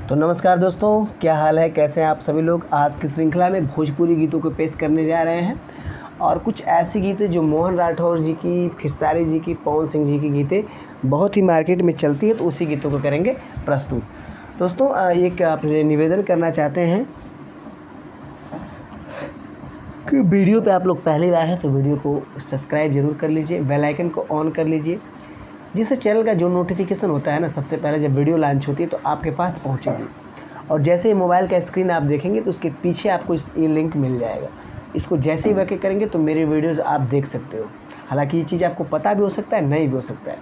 तो नमस्कार दोस्तों, क्या हाल है, कैसे हैं आप सभी लोग। आज की श्रृंखला में भोजपुरी गीतों को पेश करने जा रहे हैं और कुछ ऐसी गीतें जो मोहन राठौर जी की, खेसारी जी की, पवन सिंह जी की गीतें बहुत ही मार्केट में चलती है, तो उसी गीतों को करेंगे प्रस्तुत। दोस्तों एक आपसे निवेदन करना चाहते हैं कि वीडियो पे आप लोग पहली बार हैं तो वीडियो को सब्सक्राइब जरूर कर लीजिए, बेल आइकन को ऑन कर लीजिए, जिससे चैनल का जो नोटिफिकेशन होता है ना, सबसे पहले जब वीडियो लॉन्च होती है तो आपके पास पहुंचेगी। और जैसे ही मोबाइल का स्क्रीन आप देखेंगे तो उसके पीछे आपको ये लिंक मिल जाएगा। इसको जैसे ही वाक़ई करेंगे तो मेरे वीडियोज़ आप देख सकते हो। हालांकि ये चीज़ आपको पता भी हो सकता है, नहीं भी हो सकता है।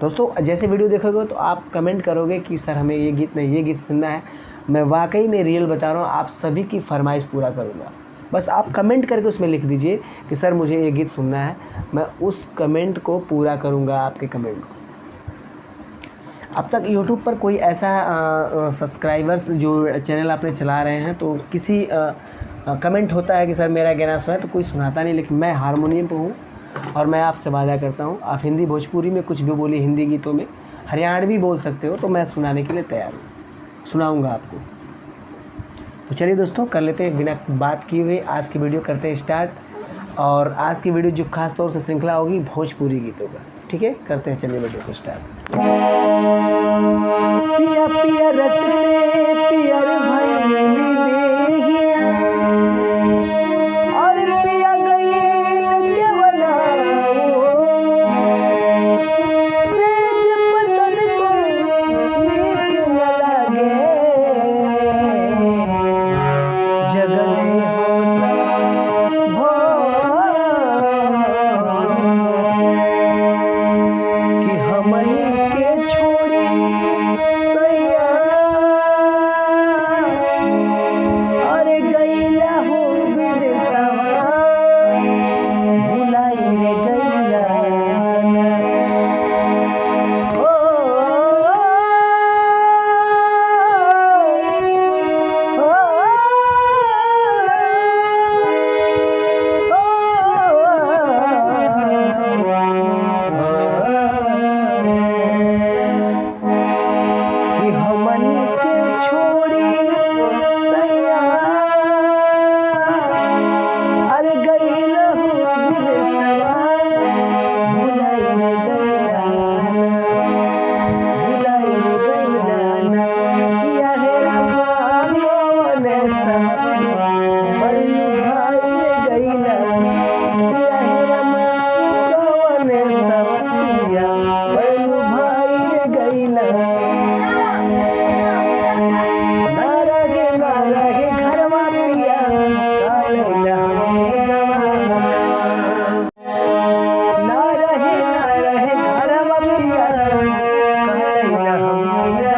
दोस्तों जैसे वीडियो देखोगे तो आप कमेंट करोगे कि सर हमें ये गीत नहीं, ये गीत सुनना है। मैं वाकई में रियल बता रहा हूँ, आप सभी की फरमाइश पूरा करूँगा। बस आप कमेंट करके उसमें लिख दीजिए कि सर मुझे ये गीत सुनना है, मैं उस कमेंट को पूरा करूँगा, आपके कमेंट को। अब तक YouTube पर कोई ऐसा सब्सक्राइबर्स जो चैनल आपने चला रहे हैं तो किसी कमेंट होता है कि सर मेरा गाना सुना है, तो कोई सुनाता नहीं। लेकिन मैं हारमोनियम पे हूँ और मैं आपसे वादा करता हूँ, आप हिंदी भोजपुरी में कुछ भी बोलिए, हिंदी गीतों में हरियाणवी बोल सकते हो, तो मैं सुनाने के लिए तैयार हूँ, सुनाऊँगा आपको। तो चलिए दोस्तों, कर लेते हैं बिना बात किए हुए आज की वीडियो करते हैं स्टार्ट। और आज की वीडियो जो खास तौर से श्रृंखला होगी भोजपुरी गीतों का, ठीक है। करते हैं, चलिए वीडियो को स्टार्ट। पिया पिया रटते पियर भइली देहिया और पिया गइल के बनाओ सेज पतन को नीक न लागे जगने होता कि हमनी के छोड़ी सैया अरे गईला हो विदेशवा भुलाई रे गईला ओ कि हमनी के छोड़ी सैया अरे गईला हो विदेशवा भुलाई रे गईला भुलाई रे गईला किया है रामा कवने साथी बरलू भाई रे गईला किया है रामा कवने साथिया बरलू भाई रे गईला ना रहे घरवा पिया काले हमके गवाना ना रहे घरवा पिया काले हमके गवाना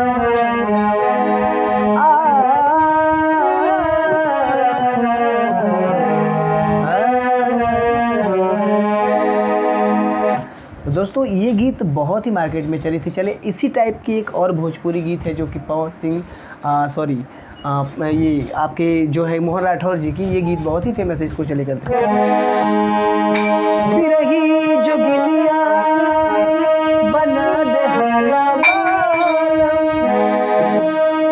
तो दोस्तों ये गीत बहुत ही मार्केट में चली थी। चले इसी टाइप की एक और भोजपुरी गीत है जो कि पवन सिंह ये आपके जो है मोहन राठौर जी की, ये गीत बहुत ही फेमस है, इसको चले करते बिरही जोगिनिया बना दे हाला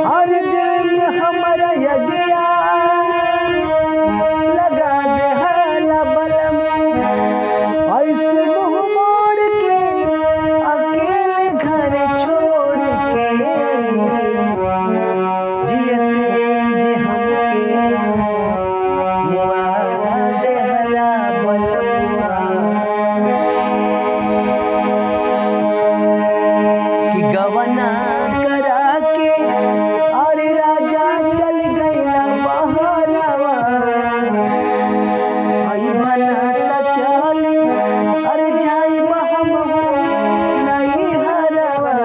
हर दिल हमारा यगिया लगा दे हाला बलम ऐसे मुँह मोड़ के अकेले घर छोड़ के जियते जे हमके मुआ दे हला बलमुआ कि गवना करा के और राजा चल गईला बहरवा आई बना त चली अरे जाई बहम नहीं हरवा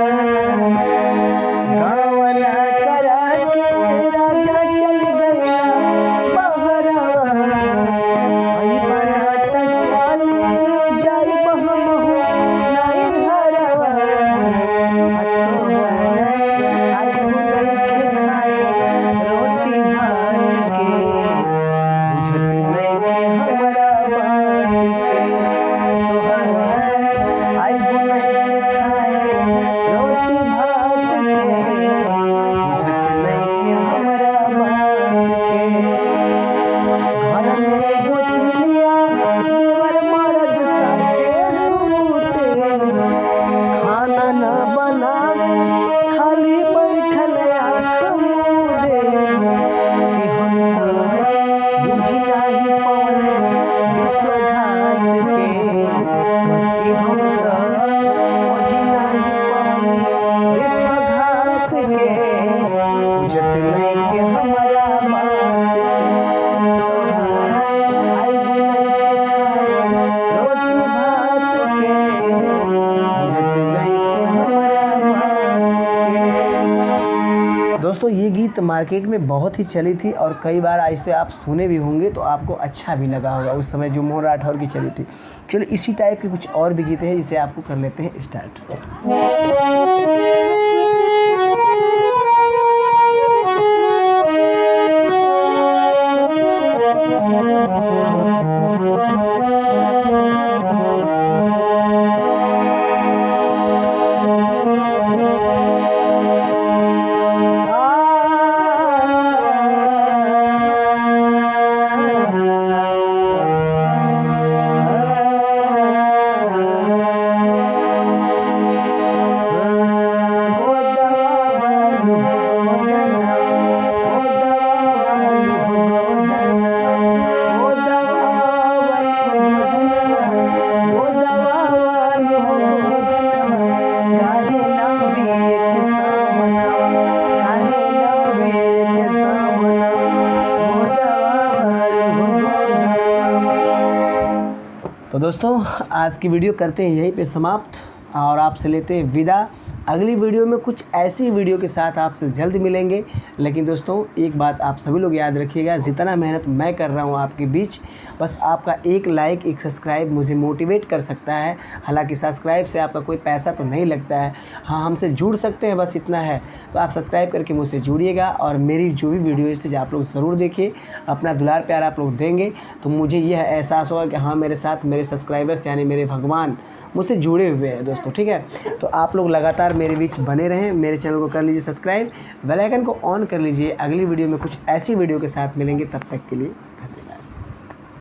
दोस्तों ये गीत मार्केट में बहुत ही चली थी और कई बार आज से आप सुने भी होंगे तो आपको अच्छा भी लगा होगा उस समय जो मोहन राठौर की चली थी। चलो इसी टाइप के कुछ और भी गीतें हैं जिसे आपको कर लेते हैं स्टार्ट। तो दोस्तों आज की वीडियो करते हैं यहीं पे समाप्त और आपसे लेते हैं विदा। अगली वीडियो में कुछ ऐसी वीडियो के साथ आपसे जल्द मिलेंगे। लेकिन दोस्तों एक बात आप सभी लोग याद रखिएगा, जितना मेहनत मैं कर रहा हूँ आपके बीच, बस आपका एक लाइक एक सब्सक्राइब मुझे मोटिवेट कर सकता है। हालांकि सब्सक्राइब से आपका कोई पैसा तो नहीं लगता है, हाँ हमसे जुड़ सकते हैं, बस इतना है। तो आप सब्सक्राइब करके मुझसे जुड़िएगा और मेरी जो भी वीडियो है आप लोग ज़रूर देखिए। अपना दुलार प्यार आप लोग देंगे तो मुझे यह एहसास होगा कि हाँ मेरे साथ मेरे सब्सक्राइबर्स यानी मेरे भगवान मुझसे जुड़े हुए हैं दोस्तों, ठीक है। तो आप लोग लगातार मेरे बीच बने रहें, मेरे चैनल को कर लीजिए सब्सक्राइब, बेल आइकन को ऑन कर लीजिए। अगली वीडियो में कुछ ऐसी वीडियो के साथ मिलेंगे, तब तक के लिए धन्यवाद।